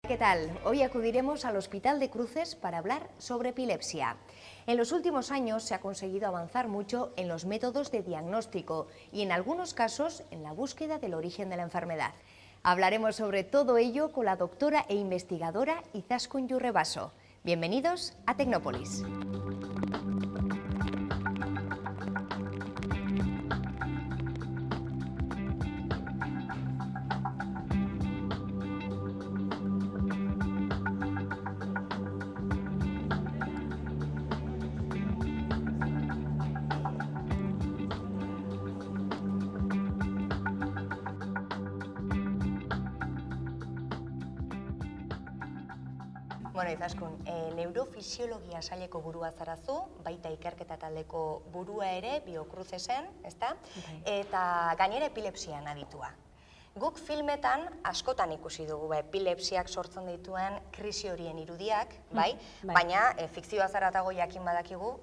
¿Qué tal? Hoy acudiremos al Hospital de Cruces para hablar sobre epilepsia. En los últimos años se ha conseguido avanzar mucho en los métodos de diagnóstico y en algunos casos en la búsqueda del origen de la enfermedad. Hablaremos sobre todo ello con la doctora e investigadora Izaskun Yurrebaso. Bienvenidos a Tecnópolis. Bueno, Izaskun, neurofisiologia saileko burua zarazu, baita ikerketa taldeko burua ere, Biocrucesen, ezta? Eta gainera epilepsian aditua. Guk filmetan askotan ikusi dugu epilepsiak sortzen dituen krisi horien irudiak, bai? Baina fikzioa zaratago jakin badakigu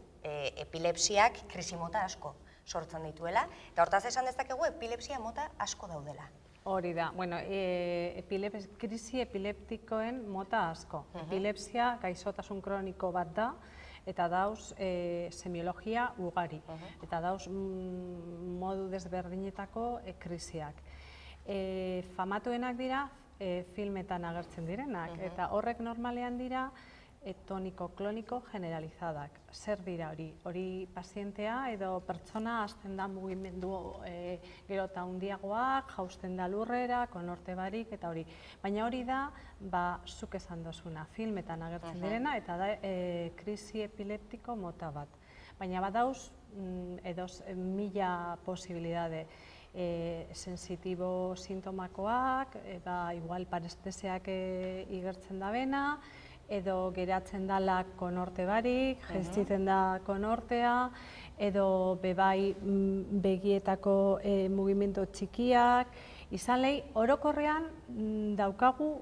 epilepsiak krisi mota asko sortzen dituela, eta hortaz esan dezakegu epilepsia mota asko daudela. Hori da, bueno, krisi epileptikoen mota asko. Epilepsia gaixotasun kroniko bat da, eta dauz semiologia ugari, eta dauz modu desberdinetako krisiak. Famatuenak dira filmetan agertzen direnak, eta horrek normalean dira toniko-kloniko generalizadak. Zer dira hori? Hori pazientea edo pertsona hasten da mugimendu gero eta handiagoak, jausten da lurrera, konorte barik eta hori. Baina hori da, zuk esan dozuna, filmetan agertzen direna eta da krisi epileptiko mota bat. Baina badauz, edo 1000 posibilidade. Sensitibo sintomakoak, igual parestesiak igertzen da bena, edo geratzen dala konorte barik, jaiztitzen da konortea, edo bebai begietako mugimendu txikiak. Izan lehi, orokorrean daukagu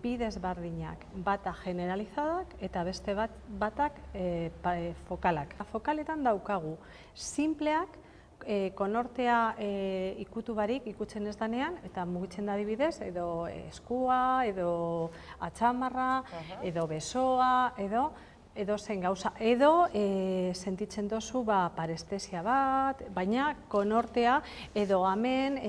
bi desberdinak, bata generalizadak eta beste batak fokalak. Fokaletan daukagu simpleak, konortea ikutu barik, ikutzen ez danean, eta mugitzen da adibidez, edo eskua, edo atxamarra, edo besoa, edo zen gauza, edo sentitzen dozu parestesia bat, baina konortea edo hemen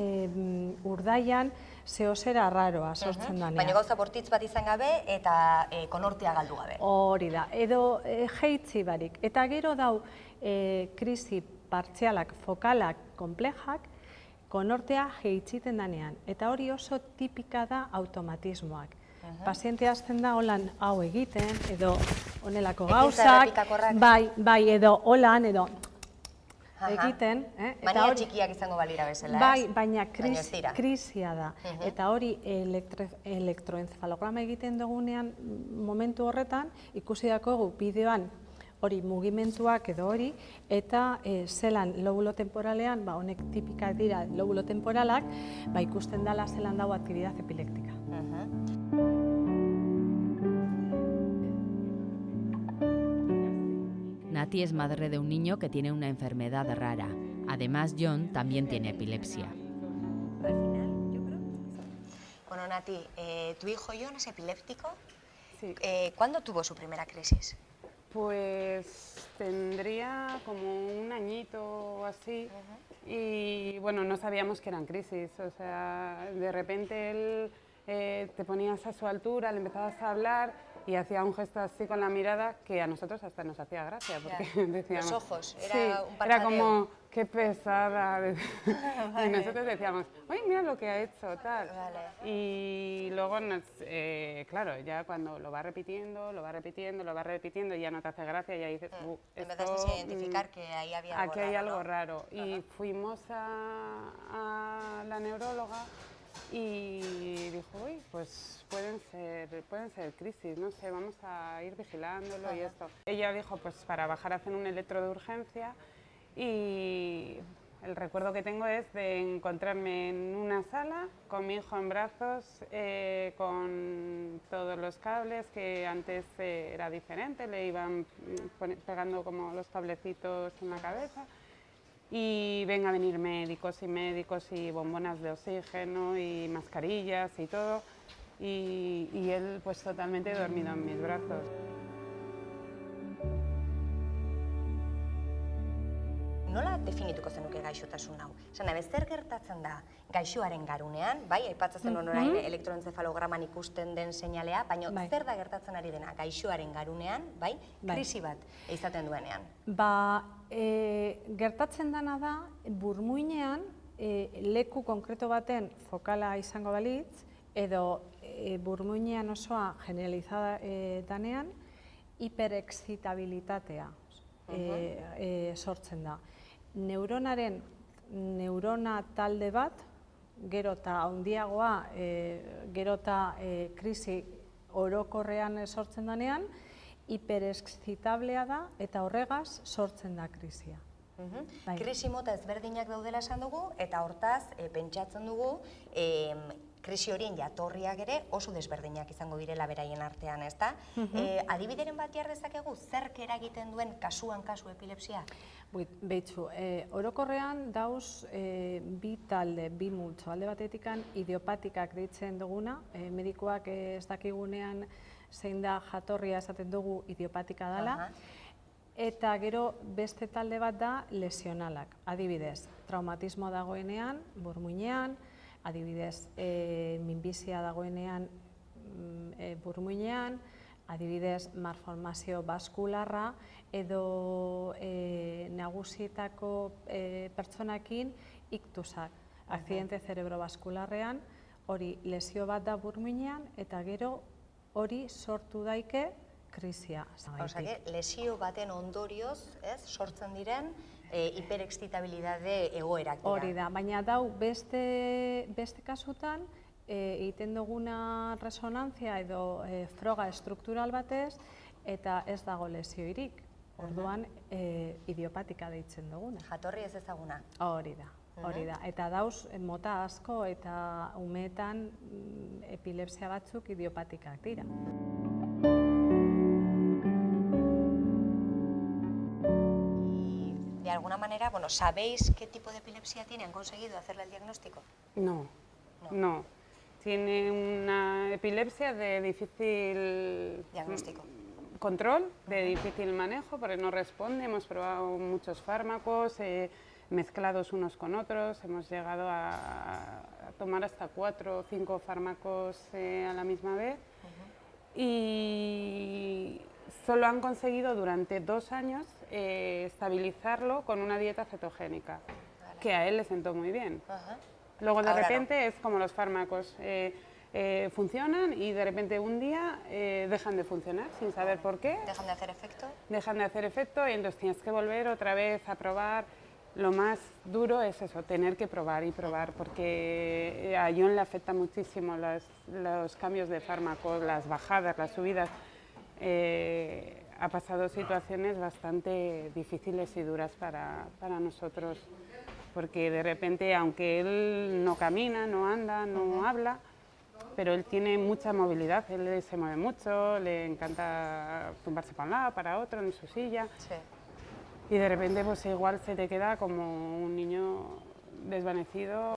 urdaian zehozera arraroa sortzen danean. Baina gauza bortitz bat izan gabe eta konortea galdu gabe. Hori da, edo jeitzi barik. Eta gero dau krisi partzialak, fokalak, komplejak, konortea jeitziten danean. Eta hori oso tipika da automatismoak. Pazientea hasten da holan hau egiten, edo honelako gauzak, bai, edo holan, edo egiten. Baina txikiak izango balira bezala, ez? Bai, baina krisia da. Eta hori elektroencefalograma egiten dugunean momentu horretan, ikusi dakogu bideoan hori mugimenduak edo hori, eta zelan lobulo temporalean, honek tipikak dira lobulo temporalak, ikusten dela zelan dago aktibidad epilektika. Nati es madre de un niño que tiene una enfermedad rara. Además, John también tiene epilepsia. Bueno, Nati, ¿tu hijo John es epiléptico? Sí. ¿Cuándo tuvo su primera crisis? Pues tendría como un añito o así y bueno, no sabíamos que eran crisis, o sea, de repente él te ponías a su altura, le empezabas a hablar y hacía un gesto así con la mirada que a nosotros hasta nos hacía gracia, porque decíamos... Los ojos, era sí, un parpadeo. Era como, qué pesada, y nosotros decíamos, oye, mira lo que ha hecho, tal. Y luego, claro, ya cuando lo va repitiendo, ya no te hace gracia, ya dices, empezaste a identificar que ahí había algo aquí raro, hay algo ¿no? raro. Y fuimos a la neuróloga y dijo, uy, pues pueden ser crisis, no sé, vamos a ir vigilándolo y esto. Ella dijo, pues para bajar hacen un electro de urgencia y el recuerdo que tengo es de encontrarme en una sala con mi hijo en brazos, con todos los cables, que antes era diferente, le iban pegando como los cablecitos en la cabeza. Y ven a venir médicos y bombonas de oxígeno y mascarillas y todo. y él pues totalmente dormido en mis brazos. Nola definituko zenuke gaixotasun hau? Esan nahi, zer gertatzen da gaixoaren garunean, bai, aipatzen zen orain elektroentzefalograman ikusten den seinalea, baina zer da gertatzen ari dena gaixoaren garunean, bai, krisi bat izaten duenean? Gertatzen dena da, burmuinean leku konkreto baten fokala izango balitz, edo burmuinean osoa generalizada danean, hiperexcitabilitatea sortzen da. Neurona talde bat, gero eta handiagoa, gero eta krisi orokorrean sortzen denean, hiperexcitablea da eta horregaz sortzen da krisia. Krisi mota ezberdinak daudela esan dugu, eta hortaz pentsatzen dugu krisi horien jatorriak ere oso desberdinak izango direla beraien artean, ezta? Adibideren bat jar dezakegu, zerk eragiten duen kasuan kasu epilepsia? Behitzu, orokorrean dauz bi talde, bi multzo, alde batetikan idiopatikak deitzen duguna, medikuak ez dakigunean zein da jatorria esaten dugu idiopatika dela, eta gero beste talde bat da lesionalak, adibidez, traumatismo dagoenean, burmuinean, adibidez, minbizia dagoenean burmuinean, adibidez, malformazio baskularra, edo nagusietako pertsonakin iktusak, akzidente zerebrobaskularrean, hori lesio bat da burmuinean, eta gero hori sortu daike krisia. Osea, lesio baten ondorioz, sortzen diren hiperexcitabilidade egoerak dira. Hori da, baina dau beste kasutan egiten duguna resonantzia edo froga estruktural batez eta ez dago lesioirik. Orduan idiopatika deitzen duguna. Jatorri ez ezaguna. Hori da. Eta dauz mota asko eta umeetan epilepsia batzuk idiopatikak dira. De alguna manera, bueno, ¿sabéis qué tipo de epilepsia tiene? ¿Han conseguido hacerle el diagnóstico? No. Tiene una epilepsia de difícil control, de difícil manejo, porque no responde. Hemos probado muchos fármacos mezclados unos con otros. Hemos llegado a tomar hasta 4 o 5 fármacos a la misma vez. Y solo han conseguido durante 2 años estabilizarlo con una dieta cetogénica, que a él le sentó muy bien. Luego de repente es como los fármacos, funcionan y de repente un día dejan de funcionar sin saber por qué. ¿Dejan de hacer efecto? Dejan de hacer efecto y entonces tienes que volver otra vez a probar. Lo más duro es eso, tener que probar y probar, porque a John le afecta muchísimo los cambios de fármacos, las bajadas, las subidas. Ha pasado situaciones bastante difíciles y duras para nosotros, porque de repente, aunque él no camina, no anda, no habla, pero él tiene mucha movilidad, él se mueve mucho, le encanta tumbarse para un lado, para otro, en su silla. Y de repente pues igual se te queda como un niño desvanecido.